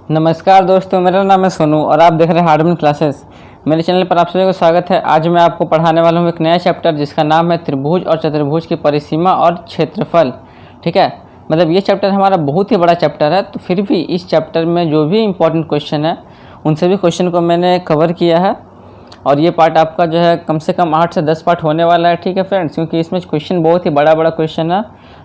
नमस्कार दोस्तों, मेरा नाम है सोनू और आप देख रहे हैं हार्डमैन क्लासेस। मेरे चैनल पर आप सभी को स्वागत है। आज मैं आपको पढ़ाने वाला हूं एक नया चैप्टर जिसका नाम है त्रिभुज और चतुर्भुज की परिसीमा और क्षेत्रफल। ठीक है, मतलब ये चैप्टर हमारा बहुत ही बड़ा चैप्टर है, तो फिर भी इस चैप्टर में जो भी इम्पोर्टेंट क्वेश्चन है उन सभी क्वेश्चन को मैंने कवर किया है। और ये पार्ट आपका जो है कम से कम 8 से 10 पार्ट होने वाला है। ठीक है फ्रेंड्स, क्योंकि इसमें क्वेश्चन बहुत ही बड़ा क्वेश्चन है,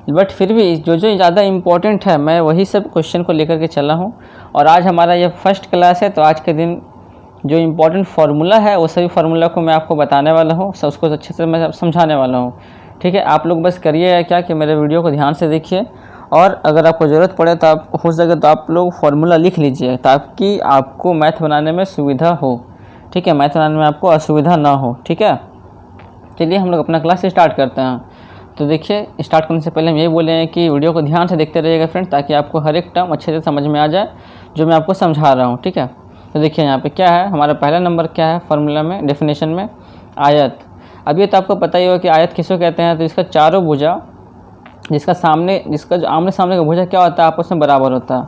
बट फिर भी जो ज़्यादा इम्पोर्टेंट है मैं वही सब क्वेश्चन को लेकर के चला हूँ। और आज हमारा ये फर्स्ट क्लास है, तो आज के दिन जो इम्पोर्टेंट फार्मूला है वो सभी फार्मूला को मैं आपको बताने वाला हूँ, सब उसको अच्छे से मैं समझाने वाला हूँ। ठीक है, आप लोग बस करिए क्या कि मेरे वीडियो को ध्यान से देखिए, और अगर आपको ज़रूरत पड़े तो आप हो सके तो आप लोग फार्मूला लिख लीजिए ताकि आपको मैथ बनाने में सुविधा हो। ठीक है, मैथ बनाने में आपको असुविधा ना हो। ठीक है, चलिए हम लोग अपना क्लास स्टार्ट करते हैं। तो देखिए, स्टार्ट करने से पहले हम ये बोले हैं कि वीडियो को ध्यान से देखते रहिएगा फ्रेंड्स, ताकि आपको हर एक टर्म अच्छे से समझ में आ जाए जो मैं आपको समझा रहा हूँ। ठीक है, तो देखिए यहाँ पे क्या है, हमारा पहला नंबर क्या है फार्मूला में, डेफिनेशन में, आयत। अब ये तो आपको पता ही होगा कि आयत किसको कहते हैं। तो इसका चारों भुजा, जिसका जो आमने सामने का भुजा क्या होता है, आपस में बराबर होता है।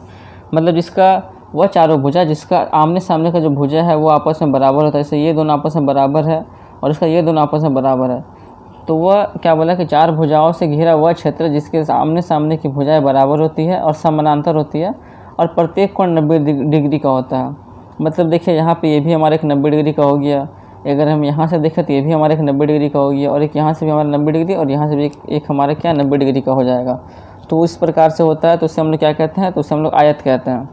मतलब जिसका वह चारों भुजा, जिसका आमने सामने का जो भुजा है वो आपस में बराबर होता है। जैसे ये दोनों आपस में बराबर है और इसका ये दोनों आपस में बराबर है, तो वह क्या बोला कि चार भुजाओं से घिरा वह क्षेत्र जिसके आमने सामने की भुजाएं बराबर होती है और समानांतर होती है, और प्रत्येक कोण 90 डिग्री का होता है। मतलब देखिए यहाँ पे ये भी हमारा एक 90 डिग्री का हो गया, अगर हम यहाँ से देखें तो ये भी हमारा एक 90 डिग्री का हो गया, और एक यहाँ से भी हमारा 90 डिग्री, और यहाँ से भी एक हमारा क्या 90 डिग्री का हो जाएगा। तो इस प्रकार से होता है, तो उससे हम लोग क्या कहते हैं, तो उससे हम लोग आयत कहते हैं।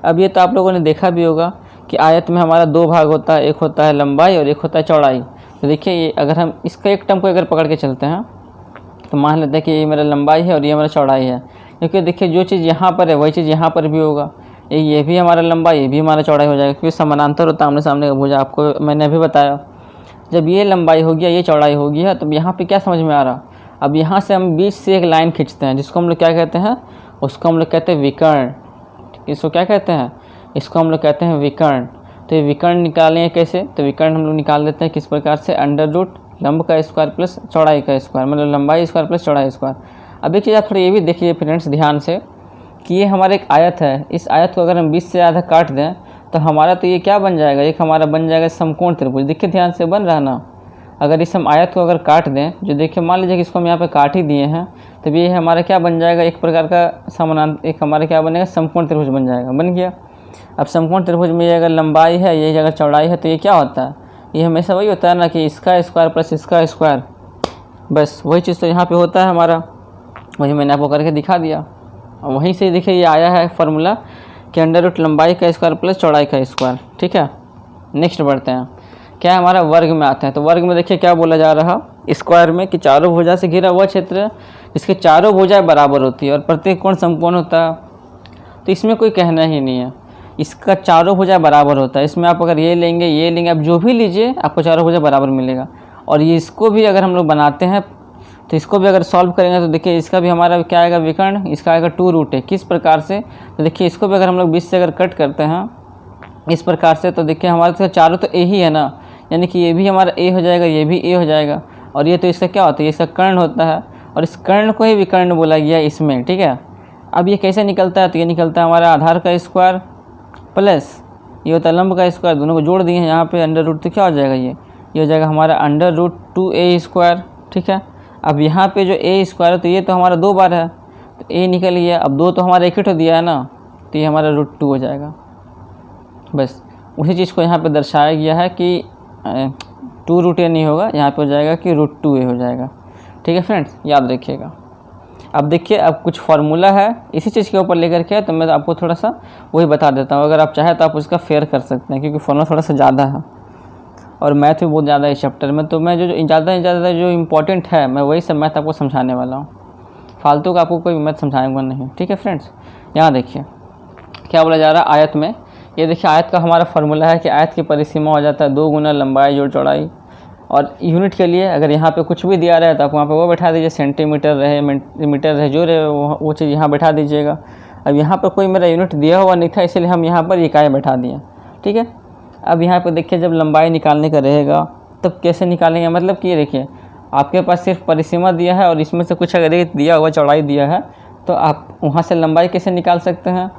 अब ये तो आप लोगों ने देखा भी होगा कि आयत में हमारा दो भाग होता है, एक होता है लंबाई और एक होता है चौड़ाई। तो देखिए ये अगर हम इसका एक टर्म को अगर पकड़ के चलते हैं तो मान लेते हैं कि ये मेरा लंबाई है और ये मेरा चौड़ाई है, क्योंकि देखिए जो चीज़ यहाँ पर है वही चीज़ यहाँ पर भी होगा। ये भी हमारा लंबाई, ये भी हमारा चौड़ाई हो जाएगा, क्योंकि समानांतर होता है आमने सामने का भुजा। आपको मैंने अभी बताया, जब ये लंबाई हो गया, ये चौड़ाई हो गया, तो यहाँ पर क्या समझ में आ रहा। अब यहाँ से हम बीच से एक लाइन खींचते हैं, जिसको हम लोग क्या कहते हैं, उसको हम लोग कहते हैं विकर्ण। इसको क्या कहते हैं, इसको हम लोग कहते हैं विकर्ण। तो ये विकर्ण निकालेंगे कैसे, तो विकर्ण हम लोग निकाल देते हैं किस प्रकार से, अंडर रूट लंब का स्क्वायर प्लस चौड़ाई का स्क्वायर, मतलब लंबाई स्क्वायर प्लस चौड़ाई स्क्वायर। अब एक चीज़ आप थोड़ा ये भी देखिए फ्रेंड्स ध्यान से कि ये हमारा एक आयत है, इस आयत को अगर हम 20 से आधा काट दें तो हमारा तो ये क्या बन जाएगा, एक हमारा बन जाएगा समकोण त्रिभुज। देखिए ध्यान से बन रहा ना। अगर इस हम आयत को अगर काट दें, जो देखिए मान लीजिए कि इसको हम यहाँ पे काट ही दिए हैं, तो ये हमारा क्या बन जाएगा, एक प्रकार का समानांतर, एक हमारा क्या बनेगा, समकोण त्रिभुज बन जाएगा, बन गया। अब समकोण त्रिभुज में ये अगर लंबाई है, ये अगर चौड़ाई है, तो ये क्या होता है, ये हमेशा वही होता है ना कि इसका स्क्वायर प्लस इसका स्क्वायर, बस वही चीज़ तो यहाँ पे होता है हमारा, वही मैंने आपको करके दिखा दिया। और वहीं से देखिए ये आया है फार्मूला कि अंडर रूट लंबाई का स्क्वायर प्लस चौड़ाई का स्क्वायर। ठीक है, नेक्स्ट बढ़ते हैं, क्या हमारा वर्ग में आता है। तो वर्ग में देखिए क्या बोला जा रहा, स्क्वायर में कि चारों भुजा से घिरा वह क्षेत्र जिसके चारों भुजाएं बराबर होती है और प्रत्येक कोण समकोण होता है। तो इसमें कोई कहना ही नहीं है, इसका चारों भुजा बराबर होता है। इसमें आप अगर ये लेंगे, आप जो भी लीजिए आपको चारों भुजा बराबर मिलेगा। और ये इसको भी अगर हम लोग बनाते हैं तो इसको भी अगर सॉल्व करेंगे तो देखिए इसका भी हमारा क्या आएगा, विकर्ण, इसका आएगा 2 रूट है। किस प्रकार से, तो देखिए इसको भी अगर हम लोग 20 से अगर कट करते हैं इस प्रकार से, तो देखिए हमारे तो चारों तो ए ही है ना, यानी कि ये भी हमारा ए हो जाएगा, ये भी ए हो जाएगा, और ये तो इसका क्या होता है, ये इसका कर्ण होता है, और इस कर्ण को ही विकर्ण बोला गया इसमें। ठीक है, अब ये कैसे निकलता है, तो ये निकलता है हमारा आधार का स्क्वायर प्लस ये होता है लंब का स्क्वायर, दोनों को जोड़ दिए हैं यहाँ पे अंडर रूट, तो क्या हो जाएगा, ये हो जाएगा हमारा अंडर रूट 2a स्क्वायर। ठीक है, अब यहाँ पे जो a स्क्वायर है तो ये तो हमारा 2 बार है, तो a निकल गया, अब 2 तो हमारा एक ही तो दिया है ना, तो ये हमारा √2 हो जाएगा। बस उसी चीज़ को यहाँ पे दर्शाया गया है कि 2√a नहीं होगा, यहाँ पे हो जाएगा कि √2a हो जाएगा। ठीक है फ्रेंड्स, याद रखिएगा। अब देखिए, अब कुछ फार्मूला है इसी चीज़ के ऊपर लेकर के, तो मैं आपको थोड़ा सा वही बता देता हूँ। अगर आप चाहें तो आप उसका फेयर कर सकते हैं, क्योंकि फार्मूला थोड़ा सा ज़्यादा है और मैथ भी बहुत ज़्यादा है इस चैप्टर में। तो मैं जो ज़्यादा जो इम्पोर्टेंट है मैं वही सब मैथ आपको समझाने वाला हूँ, फालतू का आपको कोई मैथ समझाऊंगा नहीं। ठीक है फ्रेंड्स, यहाँ देखिए क्या बोला जा रहा है आयत में। ये देखिए आयत का हमारा फार्मूला है कि आयत की परिसीमा हो जाता है 2 गुना लंबाई जोड़ चौड़ाई। और यूनिट के लिए अगर यहाँ पे कुछ भी दिया रहे तो आप वहाँ पे वो बैठा दीजिए, सेंटीमीटर रहे मीटर रहे, जो रहे वो चीज़ यहाँ बैठा दीजिएगा। अब यहाँ पर कोई मेरा यूनिट दिया हुआ नहीं था, इसलिए हम यहाँ पर इकाई बैठा दिए। ठीक है, अब यहाँ पे देखिए जब लंबाई निकालने का रहेगा तब कैसे निकालेंगे, मतलब कि ये देखिए आपके पास सिर्फ परिसीमा दिया है और इसमें से कुछ अगर दिया हुआ चौड़ाई दिया है, तो आप वहाँ से लंबाई कैसे निकाल सकते हैं।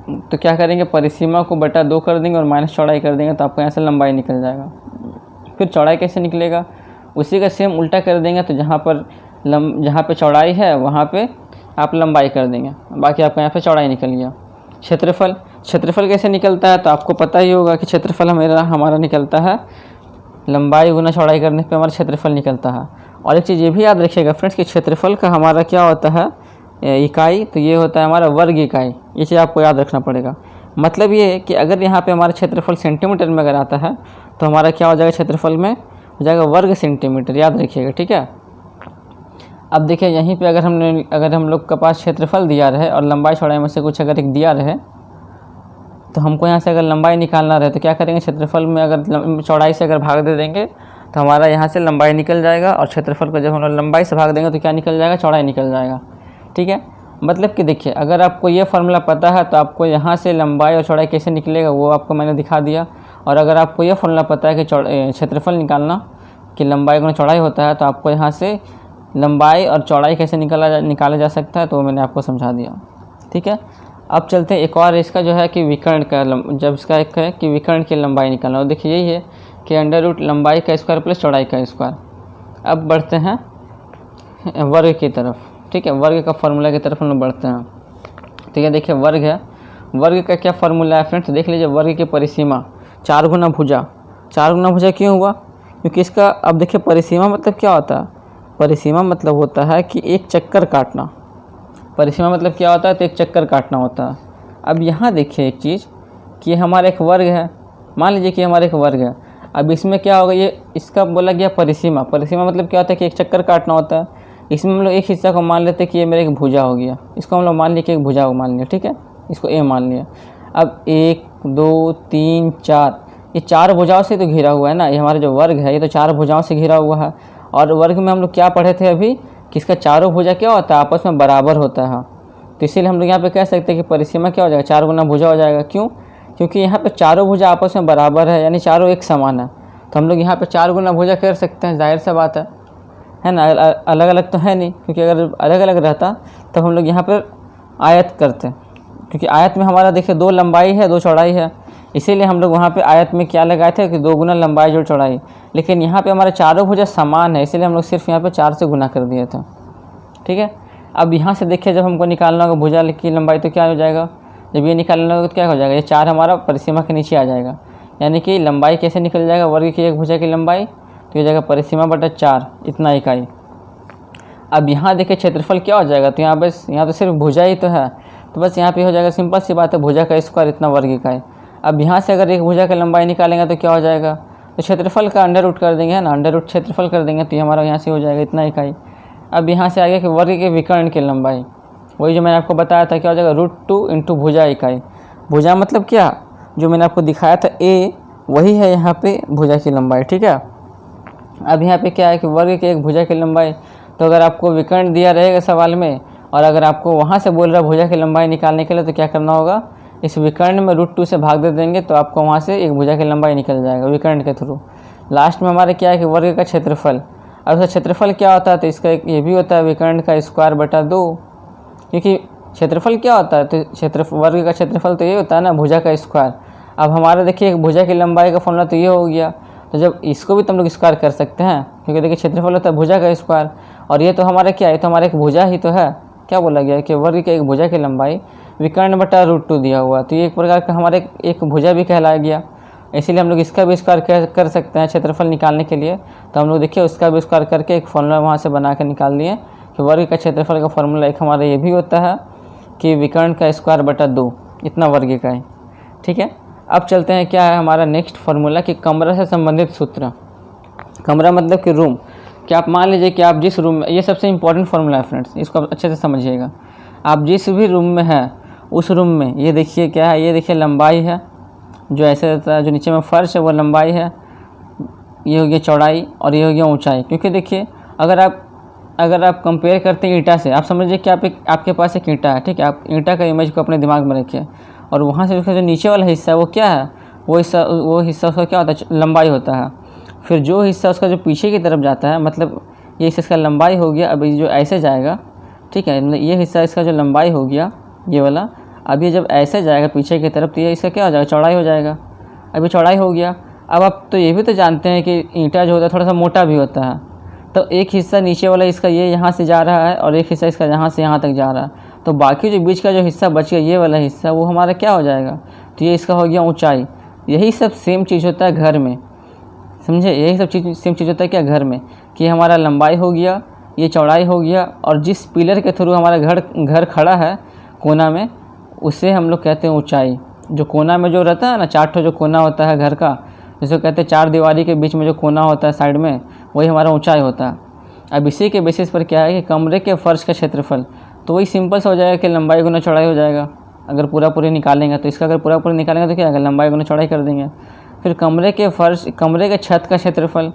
तो क्या करेंगे, परिसीमा को बटा 2 कर देंगे और माइनस चौड़ाई कर देंगे, तो आपको यहाँ से लंबाई निकल जाएगा। फिर चौड़ाई कैसे निकलेगा, उसी का सेम उल्टा कर देंगे, तो जहाँ पे चौड़ाई है वहाँ पे आप लंबाई कर देंगे, बाकी आपका यहाँ पे चौड़ाई निकल गया। क्षेत्रफल कैसे निकलता है, तो आपको पता ही होगा कि क्षेत्रफल हमारा निकलता है लंबाई गुना चौड़ाई करने पे हमारा क्षेत्रफल निकलता है। और एक चीज़ ये भी याद रखिएगा फ्रेंड्स कि क्षेत्रफल का हमारा क्या होता है इकाई, तो ये होता है हमारा वर्ग इकाई। ये चीज़ आपको याद रखना पड़ेगा। मतलब ये कि अगर यहाँ पे हमारा क्षेत्रफल सेंटीमीटर में अगर आता है तो हमारा क्या हो जाएगा, क्षेत्रफल में हो जाएगा वर्ग सेंटीमीटर, याद रखिएगा, ठीक है। अब देखिए यहीं पे अगर हम लोग के पास क्षेत्रफल दिया रहे और लंबाई चौड़ाई में से कुछ अगर एक दिया रहे, तो हमको यहाँ से अगर लंबाई निकालना रहे तो क्या करेंगे, क्षेत्रफल में अगर चौड़ाई से अगर भाग दे देंगे तो हमारा यहाँ से लंबाई निकल जाएगा, और क्षेत्रफल को जब हम लोग लंबाई से भाग देंगे तो क्या निकल जाएगा, चौड़ाई निकल जाएगा, ठीक है। मतलब कि देखिए अगर आपको ये फार्मूला पता है तो आपको यहाँ से लंबाई और चौड़ाई कैसे निकलेगा वो आपको मैंने दिखा दिया। और अगर आपको ये फार्मूला पता है कि क्षेत्रफल निकालना कि लंबाई गुना चौड़ाई होता है, तो आपको यहाँ से लंबाई और चौड़ाई कैसे निकाला जा सकता है, तो वो मैंने आपको समझा दिया, ठीक है। अब चलते हैं एक और इसका जो है कि विकर्ण का जब इसका एक है कि विकर्ण की लंबाई निकालना हो, देखिए यही है कि अंडर रूट लंबाई का स्क्वायर प्लस चौड़ाई का स्क्वायर। अब बढ़ते हैं वर्ग की तरफ, ठीक है, वर्ग का फार्मूला की तरफ हम लोग बढ़ते हैं। ठीक है, देखिए वर्ग है, वर्ग का क्या फार्मूला है फ्रेंड्स, देख लीजिए वर्ग की परिसीमा 4 गुना भुजा। 4 गुना भुजा क्यों हुआ, क्योंकि इसका अब देखिए परिसीमा मतलब क्या होता है, परिसीमा मतलब होता है कि एक चक्कर काटना। परिसीमा मतलब क्या होता है, तो एक चक्कर काटना होता है। अब यहाँ देखिए एक चीज़ कि हमारा एक वर्ग है, मान लीजिए कि हमारा एक वर्ग है। अब इसमें क्या होगा, ये इसका बोला गया परिसीमा। परिसीमा मतलब क्या होता है कि एक चक्कर काटना होता है। इसमें हम लोग एक हिस्सा को मान लेते हैं कि ये मेरा एक भुजा हो गया, इसको हम लोग मान लिया कि एक भुजा को मान लिया, ठीक है, इसको ए मान लिया। अब 1 2 3 4 ये 4 भुजाओं से तो घिरा हुआ है ना, ये हमारा जो वर्ग है ये तो 4 भुजाओं से घिरा हुआ है। और वर्ग में हम लोग क्या पढ़े थे अभी कि इसका चारों भुजा क्या होता है, आपस में बराबर होता है। तो इसीलिए हम लोग यहाँ पे कह सकते हैं कि परिसीमा क्या हो जाएगा, 4 गुना भुजा हो जाएगा। क्यों, क्योंकि यहाँ पे चारों भुजा आपस में बराबर है, यानी चारों एक समान है। तो हम लोग यहाँ पे 4 गुना भुजा कर सकते हैं, जाहिर सा बात है ना। अलग अलग तो है नहीं, क्योंकि अगर अलग अलग रहता तब हम लोग यहाँ पर आयत करते, क्योंकि आयत में हमारा देखिए 2 लंबाई है 2 चौड़ाई है, इसीलिए हम लोग वहाँ पे आयत में क्या लगाए थे कि 2 गुना लंबाई जोड़ चौड़ाई। लेकिन यहाँ पे हमारे चारों भुजा समान है, इसीलिए हम लोग सिर्फ यहाँ पे 4 से गुना कर दिए थे, ठीक है। अब यहाँ से देखिए जब हमको निकालना होगा भुजा की लंबाई तो क्या हो जाएगा, जब ये निकालना होगा तो क्या हो जाएगा, ये 4 हमारा परिसीमा के नीचे आ जाएगा। यानी कि लंबाई कैसे निकल जाएगा, वर्ग की एक भुजा की लंबाई तो ये जाएगा परिसीमा बटा 4, इतना इकाई। अब यहाँ देखिए क्षेत्रफल क्या हो जाएगा, तो यहाँ तो सिर्फ भुजा ही तो है, तो बस यहाँ पे हो जाएगा, सिंपल सी बात है, भुजा का स्क्वायर इतना वर्ग इकाई। अब यहाँ से अगर एक भुजा की लंबाई निकालेंगे तो क्या हो जाएगा, तो क्षेत्रफल का अंडर रूट कर देंगे, है ना, अंडर रूट क्षेत्रफल कर देंगे तो ये हमारा यहाँ से हो जाएगा इतना इकाई। अब यहाँ से आगे कि वर्ग के विकर्ण की लंबाई, वही जो मैंने आपको बताया था, क्या हो जाएगा, √2 इंटू भुजा इकाई। भुजा मतलब क्या, जो मैंने आपको दिखाया था ए, वही है यहाँ पे भुजा की लंबाई, ठीक है। अब यहाँ पे क्या है कि वर्ग के एक भुजा की लंबाई, तो अगर आपको विकर्ण दिया रहेगा सवाल में और अगर आपको वहाँ से बोल रहा भुजा की लंबाई निकालने के लिए, तो क्या करना होगा, इस विकर्ण में √2 से भाग दे देंगे तो आपको वहाँ से एक भुजा की लंबाई निकल जाएगा विकर्ण के थ्रू। लास्ट में हमारे क्या है कि वर्ग का क्षेत्रफल। अब उसका क्षेत्रफल क्या होता है, तो इसका एक ये भी होता है विकर्ण का स्क्वायर बटा 2, क्योंकि क्षेत्रफल क्या होता है, तो वर्ग का क्षेत्रफल तो ये होता है ना, भुजा का स्क्वायर। अब हमारा देखिए एक भुजा की लंबाई का फॉर्मूला तो ये हो गया, तो जब इसको भी तो हम लोग स्क्वायर कर सकते हैं, क्योंकि देखिए क्षेत्रफल होता है भुजा का स्क्वायर, और ये तो हमारा क्या है, तो हमारा एक भुजा ही तो है। क्या बोला गया है कि वर्ग के एक भुजा की लंबाई विकर्ण बटा √2 दिया हुआ, तो ये एक प्रकार का हमारे एक भुजा भी कहलाया गया, इसीलिए हम लोग इसका भी स्क्वायर कर सकते हैं क्षेत्रफल निकालने के लिए। तो हम लोग देखिए उसका भी स्क्वायर करके एक फॉर्मूला वहाँ से बना के निकाल लिए कि वर्ग का क्षेत्रफल का फॉर्मूला एक हमारा ये भी होता है कि विकर्ण का स्क्वायर बटा 2, इतना वर्ग का है, ठीक है। अब चलते हैं क्या है हमारा नेक्स्ट फार्मूला कि कमरा से संबंधित सूत्र। कमरा मतलब कि रूम, कि आप मान लीजिए कि आप जिस रूम में, ये सबसे इंपॉर्टेंट फार्मूला है फ्रेंड्स, इसको आप अच्छे से समझिएगा। आप जिस भी रूम में हैं उस रूम में ये देखिए क्या है, ये देखिए लंबाई है, जो ऐसे रहता है, जो नीचे में फर्श है वो लंबाई है, ये हो गया चौड़ाई और ये हो गया ऊंचाई। क्योंकि देखिए अगर आप कंपेयर करते हैं ईंटा से, आप समझिए कि आपके पास एक ईंटा है, ठीक है, आप ईंटा का इमेज को अपने दिमाग में रखिए, और वहाँ से उसका जो नीचे वाला हिस्सा है वो क्या है, वो हिस्सा उसका क्या होता है, लंबाई होता है। फिर जो हिस्सा उसका जो पीछे की तरफ जाता है, मतलब ये हिस्सा इसका लंबाई हो गया, अब जो ऐसे जाएगा, ठीक है, ये हिस्सा इसका जो लंबाई हो गया ये वाला, अब ये जब ऐसे जाएगा पीछे की तरफ तो ये इसका क्या हो जाएगा, चौड़ाई हो जाएगा। अभी चौड़ाई हो गया। अब आप तो ये भी तो जानते हैं कि ईंटा जो होता है थोड़ा सा मोटा भी होता है, तो एक हिस्सा नीचे वाला इसका ये यहाँ से जा रहा है और एक हिस्सा इसका यहाँ से यहाँ तक जा रहा है, तो बाकी जो बीच का जो हिस्सा बच गया ये वाला हिस्सा वो हमारा क्या हो जाएगा, तो ये इसका हो गया ऊंचाई। यही सब सेम चीज़ होता है घर में, समझे, यही सब चीज़ सेम चीज़ होता है क्या घर में, कि हमारा लंबाई हो गया, ये चौड़ाई हो गया, और जिस पिलर के थ्रू हमारा घर खड़ा है कोना में उसे हम लोग कहते हैं ऊंचाई। जो कोना में जो रहता है ना, 4 ठो जो कोना होता है घर का, जिसको कहते हैं 4 दीवारी के बीच में जो कोना होता है साइड में, वही हमारा ऊंचाई होता है। अब इसी के बेसिस पर क्या है कि कमरे के फर्श का क्षेत्रफल, तो वही सिंपल सा हो जाएगा कि लंबाई गुना चौड़ाई हो जाएगा। अगर पूरा निकालेंगे तो इसका, अगर पूरा निकालेंगे तो क्या आएगा, लंबाई गुना चौड़ाई कर देंगे। फिर कमरे के छत का क्षेत्रफल,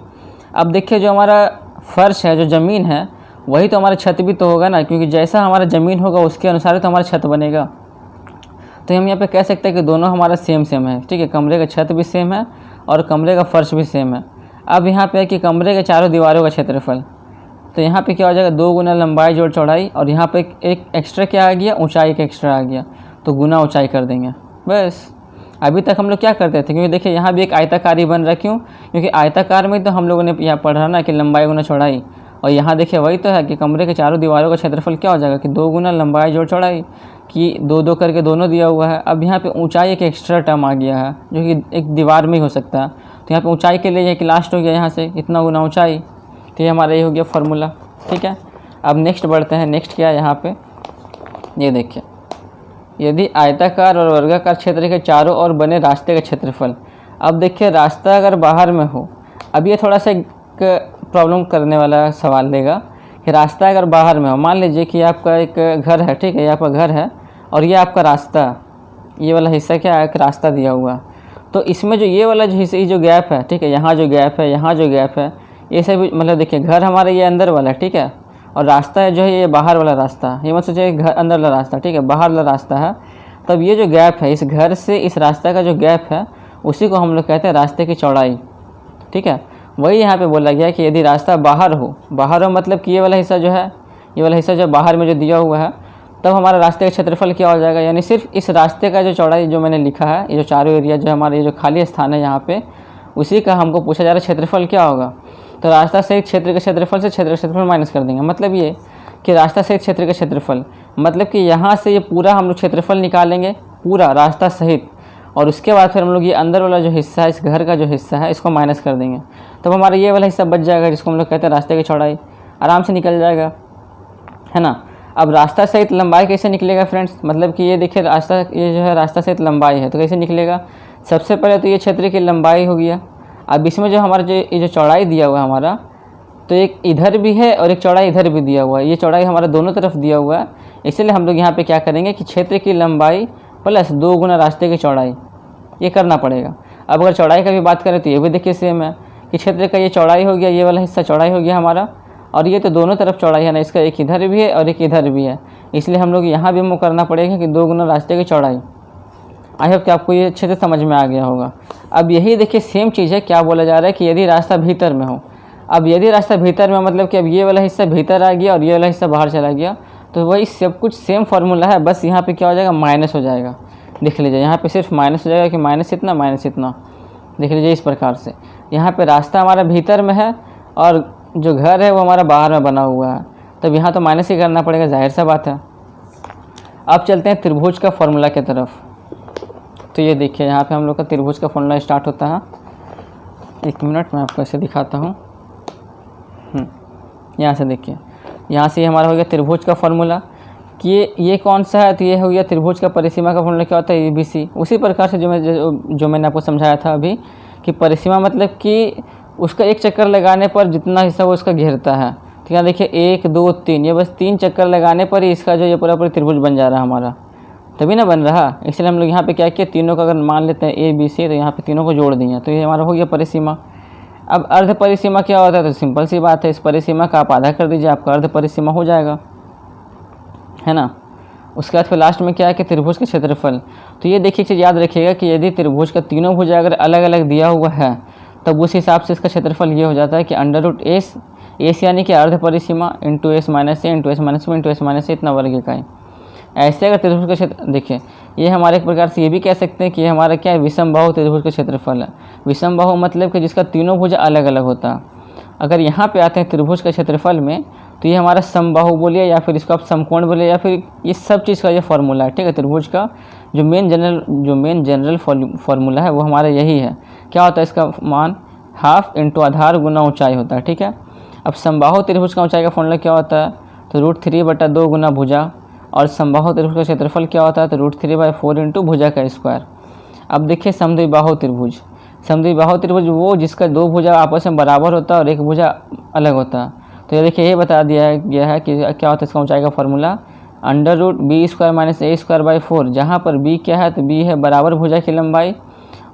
अब देखिए जो हमारा फर्श है, जो ज़मीन है, वही तो हमारा छत भी तो होगा ना, क्योंकि जैसा हमारा ज़मीन होगा उसके अनुसार तो हमारा छत बनेगा। तो हम यहाँ पे कह सकते हैं कि दोनों हमारा सेम है, ठीक है, कमरे का छत भी सेम है और कमरे का फर्श भी सेम है। अब यहाँ पे है कि कमरे के चारों दीवारों का क्षेत्रफल, तो यहाँ पे क्या हो जाएगा, 2 गुना लंबाई जोड़ चौड़ाई, और यहाँ पे एक एक्स्ट्रा क्या आ गया, ऊंचाई का एक्स्ट्रा आ गया, तो गुना ऊंचाई कर देंगे बस। अभी तक हम लोग क्या करते थे, क्योंकि देखिए यहाँ भी एक आयताकार ही बन रहा, क्यों, क्योंकि आयताकार में तो हम लोगों ने यहाँ पढ़ा ना कि लंबाई गुना चौड़ाई, और यहाँ देखिए वही तो है कि कमरे के चारों दीवारों का क्षेत्रफल क्या हो जाएगा कि 2 गुना लंबाई जोड़ चौड़ाई, कि 2 करके दोनों दिया हुआ है। अब यहाँ पे ऊंचाई एक एक्स्ट्रा टर्म आ गया है जो कि एक दीवार में ही हो सकता है, तो यहाँ पे ऊंचाई के लिए यह कि लास्ट हो गया यहाँ से इतना गुना ऊंचाई, तो ये हमारा ये हो गया फार्मूला, ठीक है। अब नेक्स्ट बढ़ते हैं, नेक्स्ट क्या है यहाँ पे, ये देखिए, यदि आयताकार और वर्गाकार क्षेत्र के चारों ओर बने रास्ते का क्षेत्रफल। अब देखिए रास्ता अगर बाहर में हो, अब ये थोड़ा सा प्रॉब्लम करने वाला सवाल देगा कि रास्ता अगर बाहर में हो, मान लीजिए कि आपका एक घर है, ठीक है, ये आपका घर है और ये आपका रास्ता, ये वाला हिस्सा क्या है, एक रास्ता दिया हुआ, तो इसमें जो ये वाला जो हिस्सा, ये जो गैप है, ठीक है, यहाँ जो गैप है, यहाँ जो गैप है, ये सब मतलब देखिए घर हमारा ये अंदर वाला, ठीक है, और रास्ता है जो है ये बाहर वाला रास्ता, ये मत सोचिए घर अंदर वाला रास्ता, ठीक है, बाहर वाला रास्ता है। तब ये जो गैप है, इस घर से इस रास्ते का जो गैप है, उसी को हम लोग कहते हैं रास्ते की चौड़ाई, ठीक है। वही यहाँ पे बोला गया कि यदि रास्ता बाहर हो मतलब कि ये वाला हिस्सा जो है, ये वाला हिस्सा जो बाहर में जो दिया हुआ है, तब हमारा रास्ते का क्षेत्रफल क्या हो जाएगा, यानी सिर्फ इस रास्ते का जो चौड़ाई जो मैंने लिखा है, ये जो चारों एरिया जो हमारे ये जो खाली स्थान है यहाँ पे, उसी का हमको पूछा जा रहा है क्षेत्रफल क्या होगा। तो रास्ता सहित क्षेत्र के क्षेत्रफल से क्षेत्र का क्षेत्रफल माइनस कर देंगे, मतलब ये कि रास्ता सहित क्षेत्र का क्षेत्रफल, मतलब कि यहाँ से ये पूरा हम लोग क्षेत्रफल निकालेंगे, पूरा रास्ता सहित, और उसके बाद फिर हम लोग ये अंदर वाला जो हिस्सा है, इस घर का जो हिस्सा है, इसको माइनस कर देंगे, तब हमारा ये वाला हिस्सा बच जाएगा जिसको हम लोग कहते हैं रास्ते की चौड़ाई, आराम से निकल जाएगा, है ना। अब रास्ता सहित लंबाई कैसे निकलेगा फ्रेंड्स, मतलब कि ये देखिए रास्ता, ये जो है रास्ता सहित लंबाई है, तो कैसे निकलेगा, सबसे पहले तो ये क्षेत्र की लंबाई हो गया। अब इसमें जो हमारा जो ये जो चौड़ाई दिया हुआ है हमारा, तो एक इधर भी है और एक चौड़ाई इधर भी दिया हुआ है, ये चौड़ाई हमारा दोनों तरफ दिया हुआ है, इसलिए हम लोग यहाँ पे क्या करेंगे कि क्षेत्र की लंबाई प्लस 2 गुना रास्ते की चौड़ाई, ये करना पड़ेगा। अब अगर चौड़ाई का भी बात करें तो ये भी देखिए सेम है कि क्षेत्र का ये चौड़ाई हो गया, ये वाला हिस्सा चौड़ाई हो गया हमारा, और ये तो दोनों तरफ चौड़ाई है ना, इसका एक इधर भी है और एक इधर भी है, इसलिए हम लोग यहाँ भी मूव करना पड़ेगा कि 2 गुना रास्ते की चौड़ाई। आई होप कि आपको ये अच्छे से समझ में आ गया होगा। अब यही देखिए सेम चीज़ है, क्या बोला जा रहा है कि यदि रास्ता भीतर में हो, अब यदि रास्ता भीतर में मतलब कि अब ये वाला हिस्सा भीतर आ गया और ये वाला हिस्सा बाहर चला गया, तो वही सब कुछ सेम फार्मूला है, बस यहाँ पे क्या हो जाएगा, माइनस हो जाएगा। देख लीजिए यहाँ पे सिर्फ माइनस हो जाएगा कि माइनस इतना, देख लीजिए इस प्रकार से। यहाँ पे रास्ता हमारा भीतर में है और जो घर है वो हमारा बाहर में बना हुआ है, तब यहाँ तो माइनस ही करना पड़ेगा, जाहिर सा बात है। अब चलते हैं त्रिभुज का फॉर्मूला की तरफ। तो ये देखिए यहाँ पे हम लोग का त्रिभुज का फॉर्मूला स्टार्ट होता है। एक मिनट मैं आपको ऐसे दिखाता हूँ। यहाँ से देखिए, यहाँ से हमारा हो गया त्रिभुज का फॉर्मूला कि ये कौन सा है, तो ये हो गया त्रिभुज का परिसीमा का फॉर्मूला क्या होता है, ABC। उसी प्रकार से जो मैंने आपको समझाया था अभी कि परिसीमा मतलब कि उसका एक चक्कर लगाने पर जितना हिस्सा वो उसका घेरता है। तो यहाँ देखिए 1 2 3, ये बस 3 चक्कर लगाने पर ही इसका जो ये पूरा त्रिभुज बन जा रहा है हमारा, तभी ना बन रहा। इसलिए हम लोग यहाँ पे क्या किया, तीनों का अगर मान लेते हैं ABC, तो यहाँ पे तीनों को जोड़ दिए, तो ये हमारा हो गया परिसीमा। अब अर्ध परिसीमा क्या होता है, तो सिंपल सी बात है, इस परिसीमा का आप आधा कर दीजिए, आपका अर्ध परिसीमा हो जाएगा, है ना। उसके बाद फिर लास्ट में क्या है कि त्रिभुज का क्षेत्रफल। तो ये देखिए चीज़ याद रखिएगा कि यदि त्रिभुज का तीनों भुजा अगर अलग अलग दिया हुआ है, तब उस हिसाब से इसका क्षेत्रफल ये हो जाता है कि √S यानी कि अर्ध परिसीमा into S - A into S - B into S - A इतना वर्ग इकाई। ऐसे अगर त्रिभुज का क्षेत्र देखिए, ये हमारे एक प्रकार से ये भी कह सकते हैं कि ये हमारा क्या है, विषम बाहु त्रिभुज का क्षेत्रफल है। विषम बाहु मतलब कि जिसका तीनों भुजा अलग अलग होता है। अगर यहाँ पे आते हैं त्रिभुज का क्षेत्रफल में, तो ये हमारा समबाहु बोलिए या फिर इसको आप समकोण बोलिए या फिर ये सब चीज़ का ये फॉर्मूला है, ठीक है। त्रिभुज का जो मेन जनरल फार्मूला है वो हमारा यही है। क्या होता है इसका मान, हाफ इंटू आधार गुना ऊंचाई होता है, ठीक है। अब समबाहु त्रिभुज का ऊंचाई का फॉर्मूला क्या होता है, तो √3/2 गुना भुजा, और समबाहु त्रिभुज का क्षेत्रफल क्या होता है, तो √3/4 इंटू भुजा का स्क्वायर। अब देखिए समद्विबाहु त्रिभुज, समद्विबाहु त्रिभुज वो जिसका दो भुजा आपस में बराबर होता है और एक भुजा अलग होता है। तो ये देखिए ये बता दिया गया है कि क्या होता है इसका ऊंचाई का फॉर्मूला, √b² - a²/4, जहाँ पर b क्या है, तो b है बराबर भुजा की लंबाई,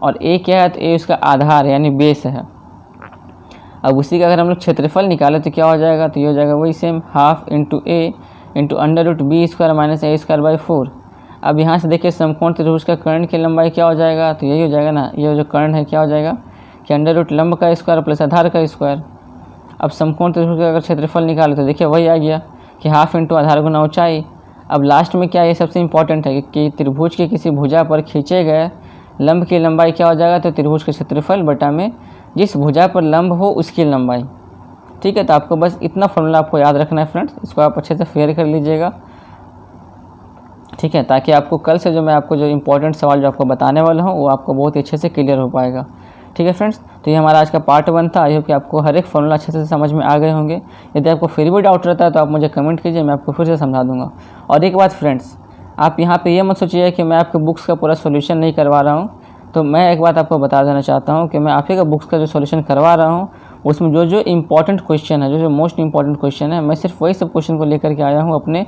और a क्या है, तो a उसका आधार यानी बेस है। अब उसी का अगर हम लोग क्षेत्रफल निकालें तो क्या हो जाएगा, तो ये हो जाएगा वही same, half into a into √b² - a²/4। अब यहाँ से देखिए समकोण त्रिभुज का कर्ण की लंबाई क्या हो जाएगा, तो यही हो जाएगा ना, ये जो कर्ण है क्या हो जाएगा कि √ लंब का स्क्वायर प्लस आधार का स्क्वायर। अब समकोण त्रिभुज का अगर क्षेत्रफल निकाले तो देखिए वही आ गया कि हाफ इंटू आधार गुना ऊंचाई। अब लास्ट में क्या, ये सबसे इंपॉर्टेंट है कि त्रिभुज के किसी भुजा पर खींचे गए लंब की लंबाई क्या हो जाएगा, तो त्रिभुज का क्षेत्रफल बटा में जिस भुजा पर लंब हो उसकी लंबाई, ठीक है। तो आपको बस इतना फॉर्मूला आपको याद रखना है फ्रेंड्स, इसको आप अच्छे से फेयर कर लीजिएगा, ठीक है, ताकि आपको कल से जो मैं आपको जो इंपॉर्टेंट सवाल जो आपको बताने वाला हूँ वो आपको बहुत ही अच्छे से क्लियर हो पाएगा, ठीक है फ्रेंड्स। तो ये हमारा आज का पार्ट 1 था। आई होप कि आपको हर एक फॉर्मूला अच्छे से समझ में आ गए होंगे। यदि आपको फिर भी डाउट रहता है तो आप मुझे कमेंट कीजिए, मैं आपको फिर से समझा दूंगा। और एक बात फ्रेंड्स, आप यहाँ पे ये मत सोचिए कि मैं आपके बुक्स का पूरा सॉल्यूशन नहीं करवा रहा हूँ। तो मैं एक बात आपको बता देना चाहता हूँ कि मैं आप ही का बुक्स का जो सॉल्यूशन करवा रहा हूँ उसमें जो जो इंपॉर्टेंट क्वेश्चन है, जो मोस्ट इंपॉर्टेंट क्वेश्चन है, मैं सिर्फ वही सब क्वेश्चन को लेकर के आया हूँ अपने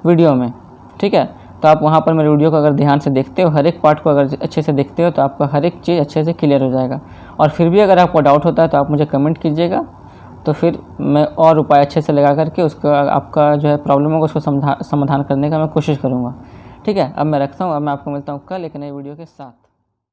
वीडियो में, ठीक है। तो आप वहाँ पर मेरे वीडियो को अगर ध्यान से देखते हो, हर एक पार्ट को अगर अच्छे से देखते हो, तो आपका हर एक चीज़ अच्छे से क्लियर हो जाएगा। और फिर भी अगर आपको डाउट होता है तो आप मुझे कमेंट कीजिएगा, तो फिर मैं और उपाय अच्छे से लगा करके उसका आपका जो है प्रॉब्लम होगा उसको समाधान करने का मैं कोशिश करूँगा, ठीक है। अब मैं रखता हूँ, अब मैं आपको मिलता हूँ कल एक नई वीडियो के साथ।